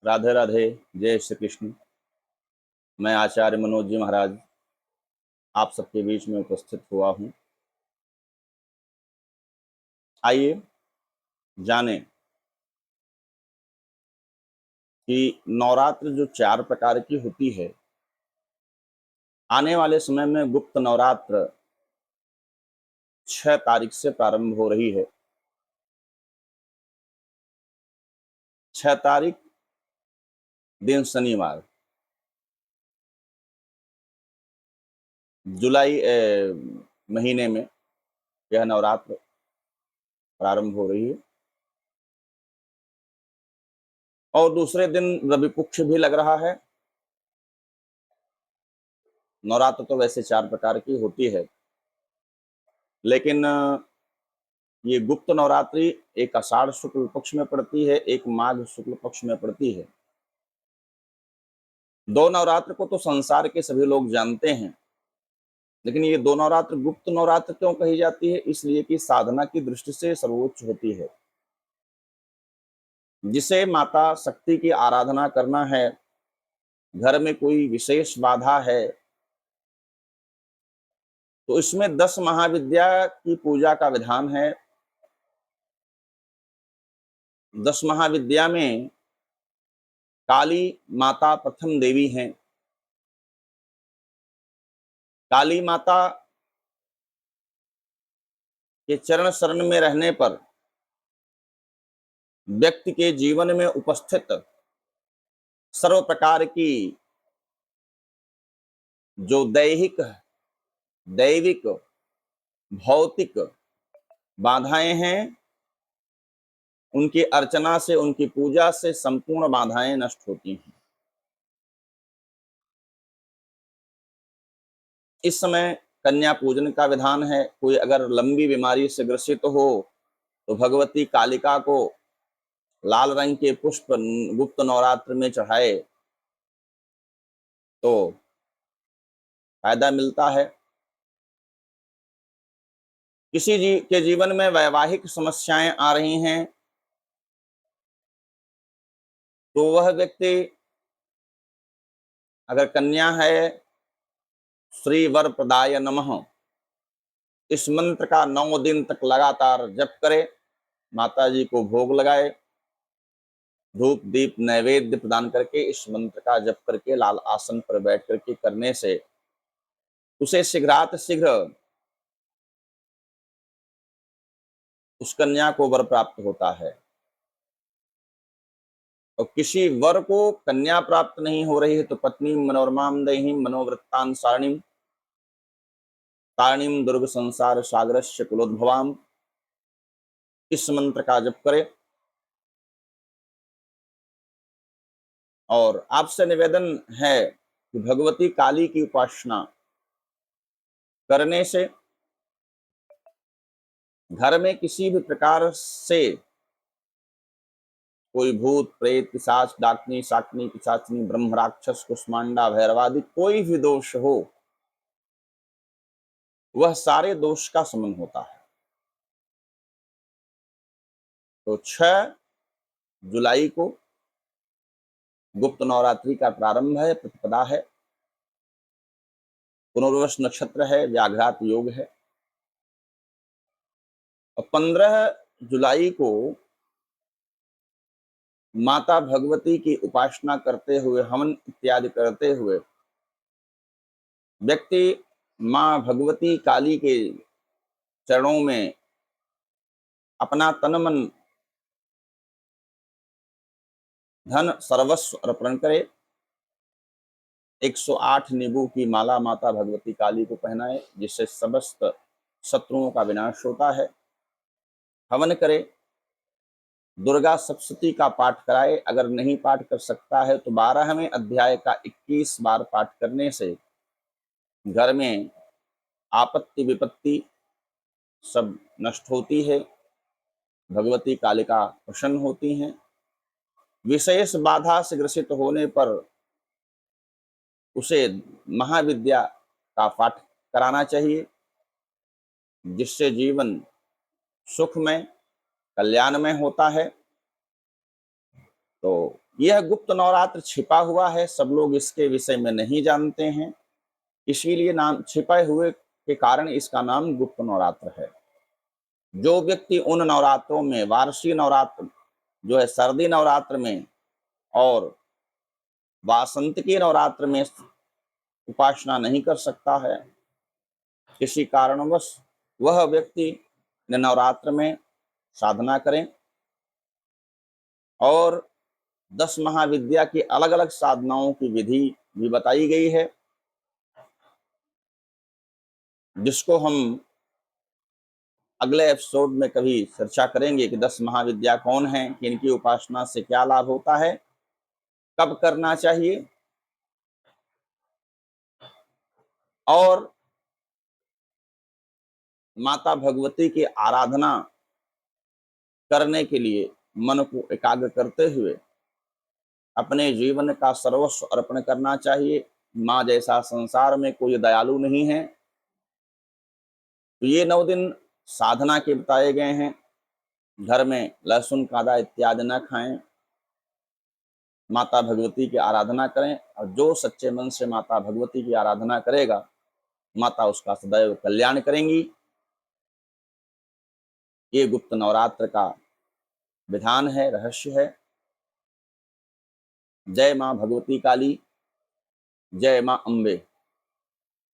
राधे राधे। जय श्री कृष्ण। मैं आचार्य मनोज जी महाराज आप सबके बीच में उपस्थित हुआ हूँ। आइए जानें कि नवरात्र जो 4 प्रकार की होती है, आने वाले समय में गुप्त नवरात्र 6 तारीख से प्रारंभ हो रही है। 6 तारीख दिन शनिवार, जुलाई महीने में यह नवरात्र प्रारंभ हो रही है और दूसरे दिन रवि पक्ष भी लग रहा है। नवरात्र तो वैसे 4 प्रकार की होती है, लेकिन ये गुप्त नवरात्रि एक आषाढ़ शुक्ल पक्ष में पड़ती है, एक माघ शुक्ल पक्ष में पड़ती है। 2 नवरात्र को तो संसार के सभी लोग जानते हैं, लेकिन ये 2 नवरात्र गुप्त नवरात्र क्यों कही जाती है? इसलिए कि साधना की दृष्टि से सर्वोच्च होती है। जिसे माता शक्ति की आराधना करना है, घर में कोई विशेष बाधा है, तो इसमें 10 महाविद्या की पूजा का विधान है। 10 महाविद्या में काली माता प्रथम देवी हैं। काली माता के चरण शरण में रहने पर व्यक्ति के जीवन में उपस्थित सर्व प्रकार की जो दैविक, भौतिक बाधाएं हैं, उनकी अर्चना से, उनकी पूजा से संपूर्ण बाधाएं नष्ट होती हैं। इस समय कन्या पूजन का विधान है। कोई अगर लंबी बीमारी से ग्रसित हो तो भगवती कालिका को लाल रंग के पुष्प गुप्त नवरात्र में चढ़ाए तो फायदा मिलता है। किसी के जीवन में वैवाहिक समस्याएं आ रही हैं तो वह व्यक्ति, अगर कन्या है, श्री वर प्रदाय नमः इस मंत्र का 9 दिन तक लगातार जप करे, माता जी को भोग लगाए, धूप दीप नैवेद्य प्रदान करके इस मंत्र का जप करके लाल आसन पर बैठ करके करने से उसे शीघ्रात शीघ्र उस कन्या को वर प्राप्त होता है। और किसी वर को कन्या प्राप्त नहीं हो रही है तो पत्नी मनोरमाम देहि मनोवृत्तान सारणिम तारणिम दुर्ग संसार सागरस्य कुलोद्भवाम इस मंत्र का जप करे। और आपसे निवेदन है कि भगवती काली की उपासना करने से घर में किसी भी प्रकार से कोई भूत प्रेत पिशाच डाकनी शाकनी पिशाचनी ब्रह्म राक्षस कुष्मांडा भैरवादि कोई भी दोष हो, वह सारे दोष का शमन होता है। तो 6 जुलाई को गुप्त नवरात्रि का प्रारंभ है, प्रतिपदा है, पुनर्वसु नक्षत्र है, व्याघ्रात योग है। और 15 जुलाई को माता भगवती की उपासना करते हुए, हवन इत्यादि करते हुए व्यक्ति मां भगवती काली के चरणों में अपना तन मन धन सर्वस्व अर्पण करे। 108 नींबू की माला माता भगवती काली को पहनाए, जिससे समस्त शत्रुओं का विनाश होता है। हवन करे, दुर्गा सप्तशती का पाठ कराए। अगर नहीं पाठ कर सकता है तो 12वें अध्याय का 21 बार पाठ करने से घर में आपत्ति विपत्ति सब नष्ट होती है, भगवती कालिका प्रसन्न होती हैं। विशेष बाधा से ग्रसित होने पर उसे महाविद्या का पाठ कराना चाहिए, जिससे जीवन सुखमय कल्याणमय होता है। तो यह गुप्त नवरात्र छिपा हुआ है, सब लोग इसके विषय में नहीं जानते हैं, इसीलिए नाम छिपे हुए के कारण इसका नाम गुप्त नवरात्र है। जो व्यक्ति उन नवरात्रों में, वार्षिक नवरात्र जो है सर्दी नवरात्र में और वासंत के नवरात्र में उपासना नहीं कर सकता है, किसी कारणवश, वह व्यक्ति नवरात्र में साधना करें। और 10 महाविद्या की अलग अलग साधनाओं की विधि भी बताई गई है, जिसको हम अगले एपिसोड में कभी चर्चा करेंगे कि 10 महाविद्या कौन है, कि इनकी उपासना से क्या लाभ होता है, कब करना चाहिए, और माता भगवती की आराधना करने के लिए मन को एकाग्र करते हुए अपने जीवन का सर्वस्व अर्पण करना चाहिए। माँ जैसा संसार में कोई दयालु नहीं है। तो ये 9 दिन साधना के बताए गए हैं। घर में लहसुन कांदा इत्यादि न खाएं, माता भगवती की आराधना करें, और जो सच्चे मन से माता भगवती की आराधना करेगा, माता उसका सदैव कल्याण करेंगी। ये गुप्त नवरात्र का विधान है, रहस्य है। जय मां भगवती काली, जय मां अम्बे।